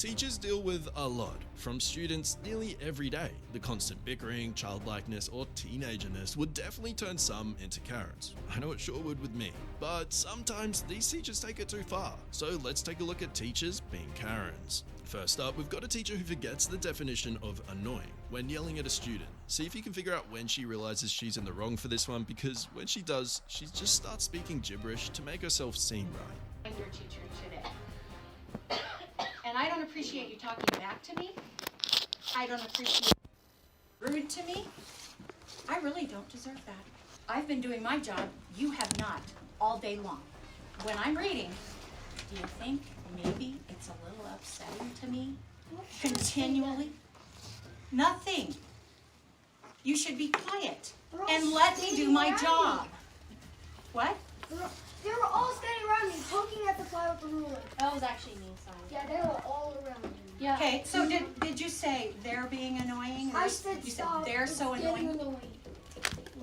Teachers deal with a lot from students nearly every day. The constant bickering, childlikeness, or teenagerness would definitely turn some into Karens. I know it sure would with me. But sometimes these teachers take it too far. So let's take a look at teachers being Karens. First up, we've got a teacher who forgets the definition of annoying when yelling at a student. See if you can figure out when she realizes she's in the wrong for this one, because when she does, she just starts speaking gibberish to make herself seem right. I'm your teacher today. And I don't appreciate you talking back to me. I don't appreciate rude to me. I really don't deserve that. I've been doing my job, you have not, all day long. When I'm reading, do you think maybe it's a little upsetting to me? Continually? Nothing. You should be quiet and let me do my job. What? They were all standing around me, poking at the fly with the ruler. That was actually me, sorry. Yeah, they were all around me. Yeah. Okay, so did you say they're being annoying? I said you stop. Said they're so annoying.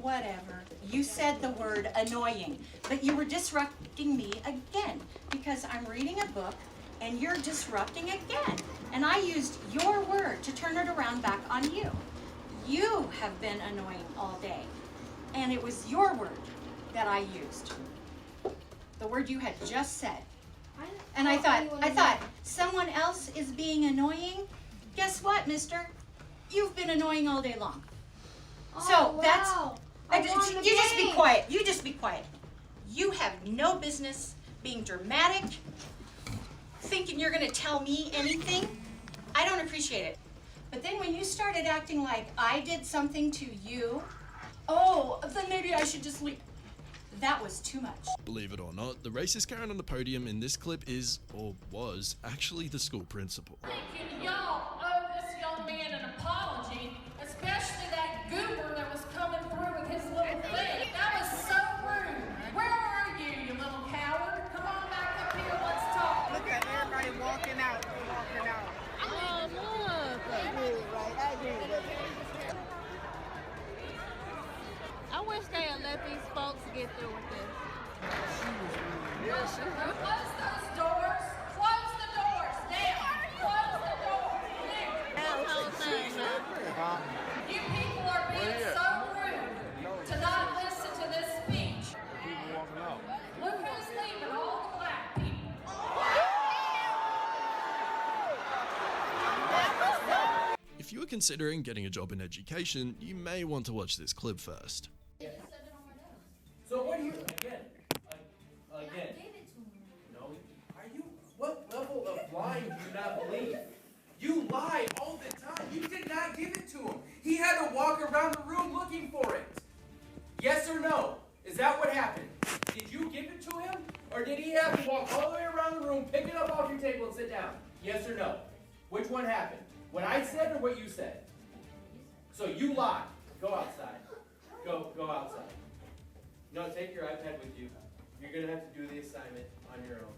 Whatever. You said the word annoying, but you were disrupting me again because I'm reading a book and you're disrupting again. And I used your word to turn it around back on you. You have been annoying all day, and it was your word that I used. The word you had just said. And I thought, someone else is being annoying? Guess what, mister? You've been annoying all day long. So wow. you just be quiet. You just be quiet. You have no business being dramatic, thinking you're gonna tell me anything. I don't appreciate it. But then when you started acting like I did something to you, oh, then maybe I should just leave. That was too much. Believe it or not, the racist Karen on the podium in this clip is, or was, actually the school principal. Thinking y'all owe this young man an apology, especially that goober that was coming through with his little thing. That was so rude. Where are you, you little coward? Come on back up here, let's talk. Look at everybody walking out. They're walking out. Oh, look. I agree, right? I agree with it. I wish they had let these folks get through with this. Close those doors. Close the doors. Now. Close the doors. Now. That whole thing, huh? You people are being so rude to not listen to this speech. Look who's leaving, all the black people. If you are considering getting a job in education, you may want to watch this clip first. So what do you, again, no, are you, what level of lying do you not believe? You lie all the time. You did not give it to him. He had to walk around the room looking for it. Yes or no? Is that what happened? Did you give it to him? Or did he have to walk all the way around the room, pick it up off your table and sit down? Yes or no? Which one happened? What I said or what you said? So you lied. Go outside. Go outside. No, take your iPad with you. You're going to have to do the assignment on your own.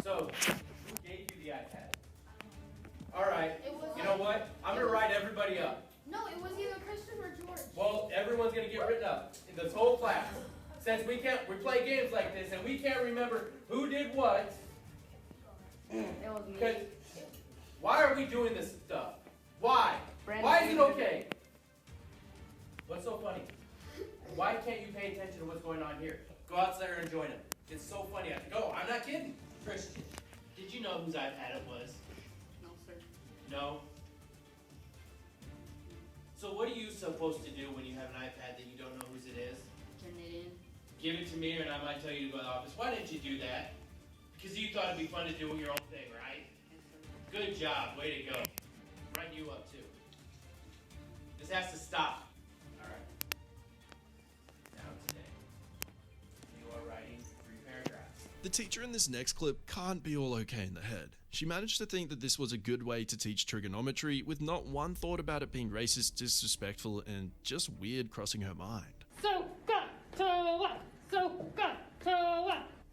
So, who gave you the iPad? All right. You know what? I'm going to write everybody up. No, it was either Christian or George. Well, everyone's going to get written up in this whole class. Since we play games like this and we can't remember who did what. It was me. Why are we doing this stuff? Why? Why is it okay? What's so funny? Why can't you pay attention to what's going on here? Go out there and join them. It's so funny. Go. I'm not kidding. Christian, did you know whose iPad it was? No, sir. No? So what are you supposed to do when you have an iPad that you don't know whose it is? Turn it in. Give it to me and I might tell you to go to the office. Why didn't you do that? Because you thought it'd be fun to do your own thing, right? Good job. Way to go. Write you up too. This has to stop. All right. Now today, you are writing 3 paragraphs. The teacher in this next clip can't be all okay in the head. She managed to think that this was a good way to teach trigonometry with not one thought about it being racist, disrespectful, and just weird crossing her mind.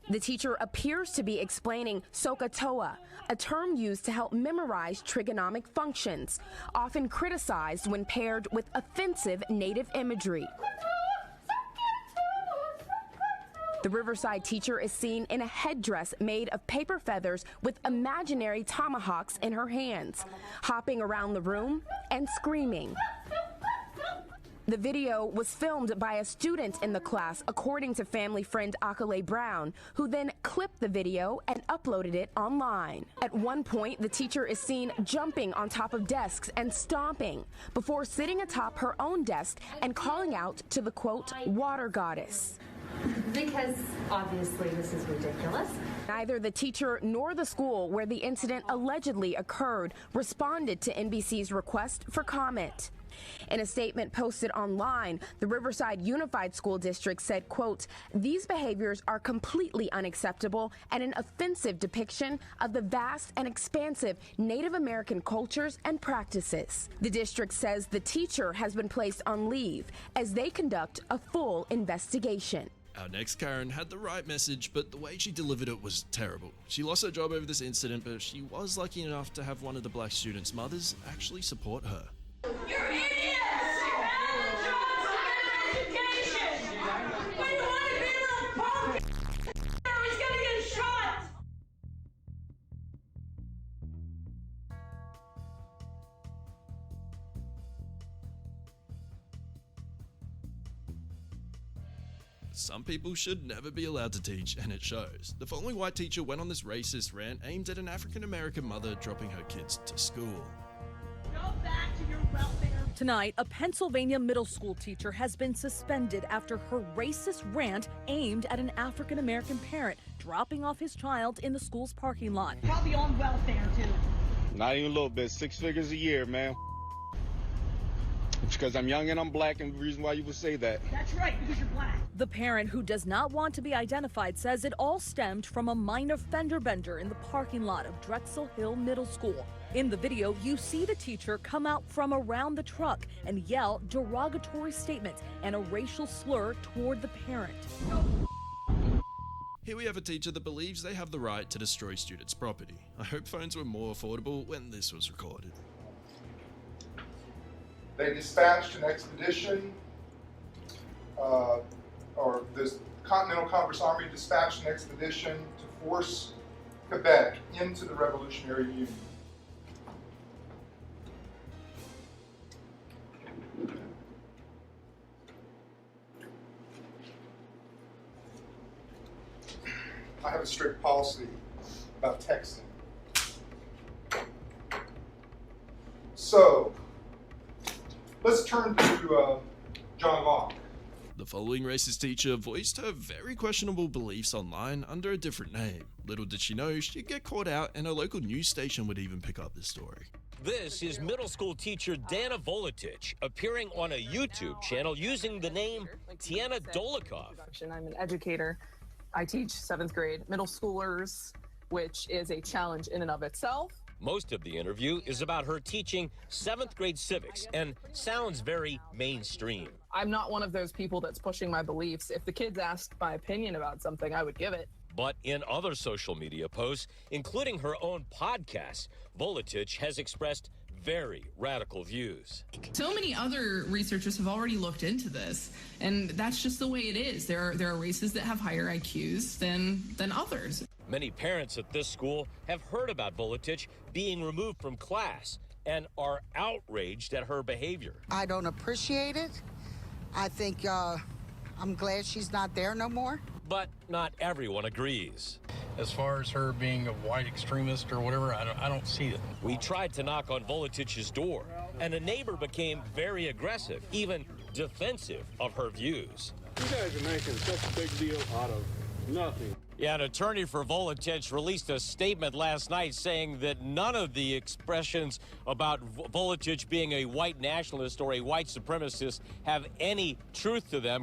The teacher appears to be explaining SOHCAHTOA, a term used to help memorize trigonomic functions, often criticized when paired with offensive native imagery. The Riverside teacher is seen in a headdress made of paper feathers with imaginary tomahawks in her hands, hopping around the room and screaming. The video was filmed by a student in the class, according to family friend Akale Brown, who then clipped the video and uploaded it online. At one point, the teacher is seen jumping on top of desks and stomping before sitting atop her own desk and calling out to the, quote, water goddess. Because obviously this is ridiculous. Neither the teacher nor the school where the incident allegedly occurred responded to NBC's request for comment. In a statement posted online, the Riverside Unified School District said, quote, these behaviors are completely unacceptable and an offensive depiction of the vast and expansive Native American cultures and practices. The district says the teacher has been placed on leave as they conduct a full investigation. Our next Karen had the right message, but the way she delivered it was terrible. She lost her job over this incident, but she was lucky enough to have one of the black students' mothers actually support her. You're idiots! You have jobs and education! When you want to be a little punk, he's gonna get shot! Some people should never be allowed to teach, and it shows. The following white teacher went on this racist rant aimed at an African-American mother dropping her kids to school. Go back to your welfare. Tonight, a Pennsylvania middle school teacher has been suspended after her racist rant aimed at an African-American parent dropping off his child in the school's parking lot. Probably on welfare, too. Not even a little bit. 6 figures a year, man. It's because I'm young and I'm black, and the reason why you would say that. That's right, because you're black. The parent, who does not want to be identified, says it all stemmed from a minor fender bender in the parking lot of Drexel Hill Middle School. In the video, you see the teacher come out from around the truck and yell derogatory statements and a racial slur toward the parent. Here we have a teacher that believes they have the right to destroy students' property. I hope phones were more affordable when this was recorded. They dispatched an expedition, or the Continental Congress Army dispatched an expedition to force Quebec into the Revolutionary Union. I have a strict policy about texting. So, let's turn to John Locke. The following racist teacher voiced her very questionable beliefs online under a different name. Little did she know she'd get caught out, and a local news station would even pick up this story. This is middle school teacher Dana Volatich appearing on a YouTube channel using the name Tiana Dolokhov. I'm an educator. I teach 7th grade middle schoolers, which is a challenge in and of itself. Most of the interview is about her teaching 7th grade civics and sounds very mainstream. I'm not one of those people that's pushing my beliefs. If the kids asked my opinion about something, I would give it. But in other social media posts, including her own podcast, Volatich has expressed very radical views. So many other researchers have already looked into this, and that's just the way it is. There are races that have higher IQs than others. Many parents at this school have heard about Volatich being removed from class and are outraged at her behavior. I don't appreciate it. I think I'm glad she's not there no more. But not everyone agrees. As far as her being a white extremist or whatever, I don't see it. We tried to knock on Volatich's door, and a neighbor became very aggressive, even defensive of her views. You guys are making such a big deal out of nothing. Yeah, an attorney for Volatich released a statement last night saying that none of the expressions about Volatich being a white nationalist or a white supremacist have any truth to them.